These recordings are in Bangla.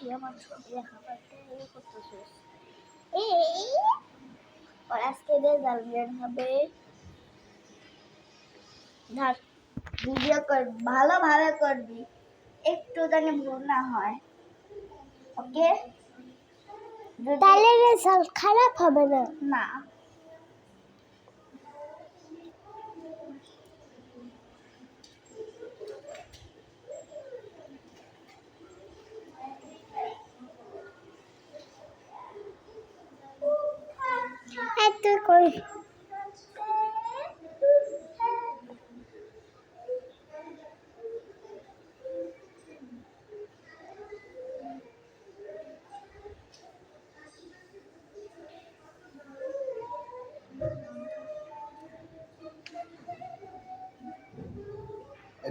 আমার ছবি দেখা পাচ্ছে করতেছিস আর আজকে রেজাল্ট বের হবে ধর ভিডিও কর ভালোভাবে করবি একটু জানি ভুল না হয় ওকে তাহলে রেজাল্ট খারাপ হবে না না এত কই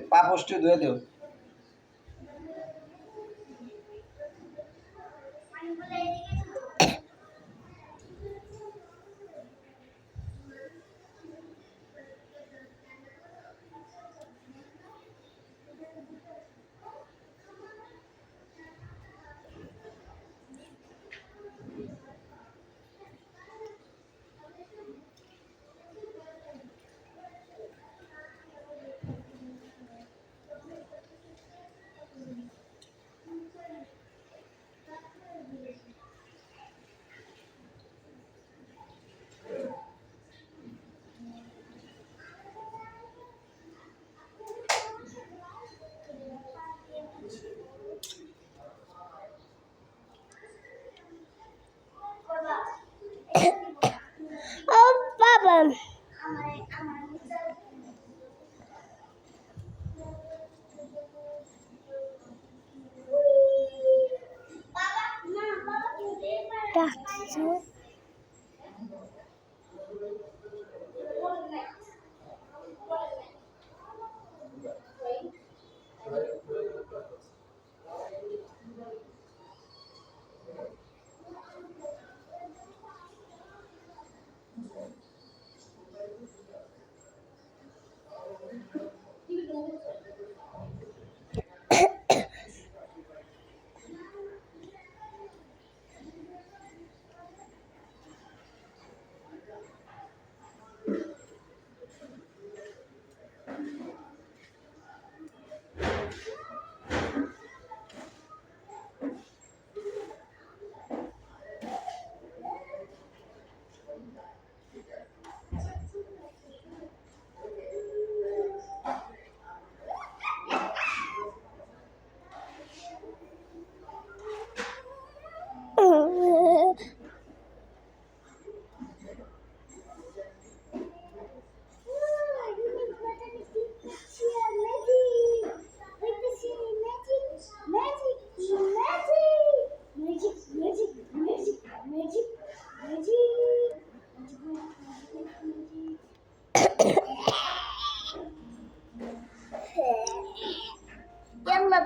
পা পোস্টে ধুয়ে দিও ও বাবা ডাকছে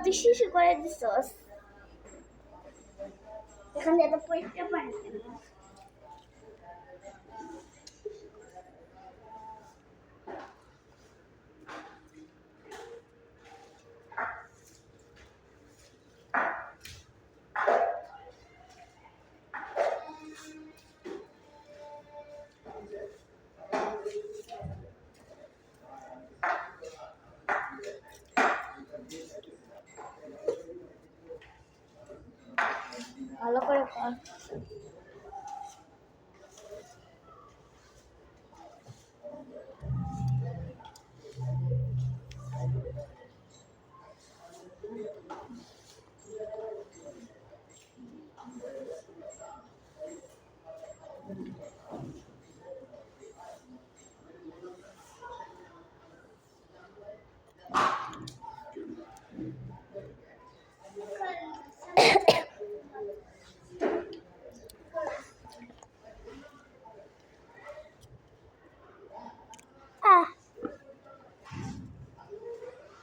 তুই শিশু করে দিছস এখানে এত পরীক্ষা পাই ভালো করে কর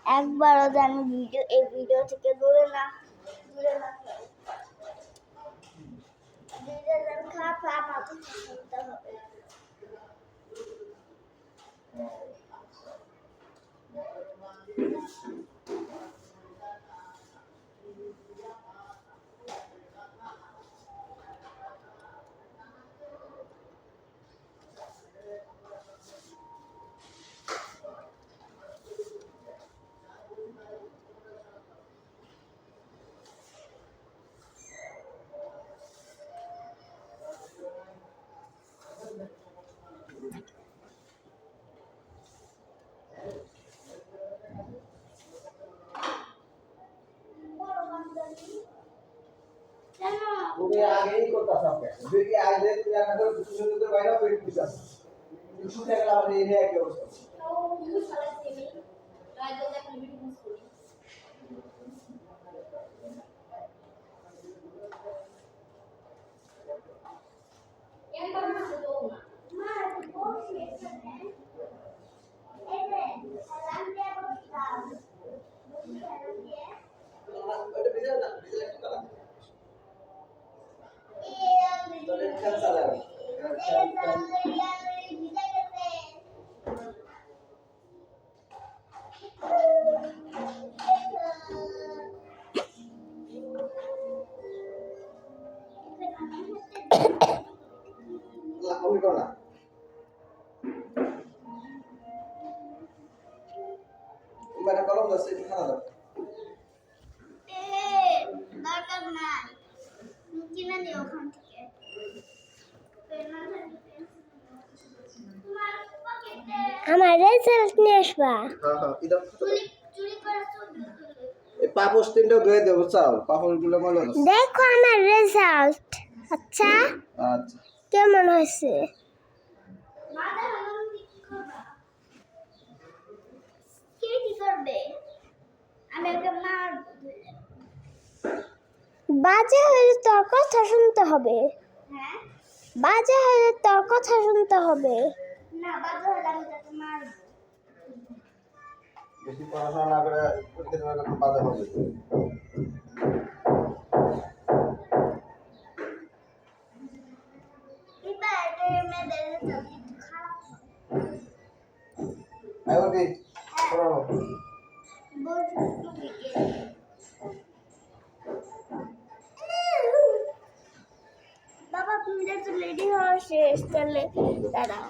একবারও যেন এই ভিডিও থেকে দূরে না ভিডিও যেন খারাপ আমার শুনতে হবে কেন তুমি আগেই করতেছ আপনি যদি আগে তুমি রান্না করে কিছু কিছু করে বাইরে পেট দিছাস শুনে গেল আমাদের এরিয়া কি অবস্থা মা বসে এখানে এই যে সালাম দিয়ে বসতাম বসে সালাম দিয়ে ওটা ভিজে না ভিজে একটু দাও এই তাহলে খেল চালাবে উল্টো না মানে কলম আছে একটু খানা দাও দরকার নাই কিনে নিও ওখান থেকে আমার রেজাল্ট নিয়ে আসবা হ্যাঁ হ্যাঁ ইদাও চুরি করে ছবি এই পাপোশ তিনটাও ধুয়ে দেবো চাও পাপড়গুলো মনে হচ্ছে দেখো আমার রেজাল্ট আচ্ছা আচ্ছা কেমন হয়েছে কে কি করবে আমি ওকে মারব বাজে হলে তোর কথা শুনতে হবে হ্যাঁ বাজে হলে তোর কথা শুনতে হবে না বাজে হলে আমি তাকে মারব বেশি পড়াশোনা না করে পরীক্ষা দেওয়ার একটু বাধা হবে এবার মেয়েদের রেজাল্ট একটু খারাপ আই ওকে পড়াবো বাবা তুমি তো রেডি হওয়া শেষ তাহলে দাঁড়াও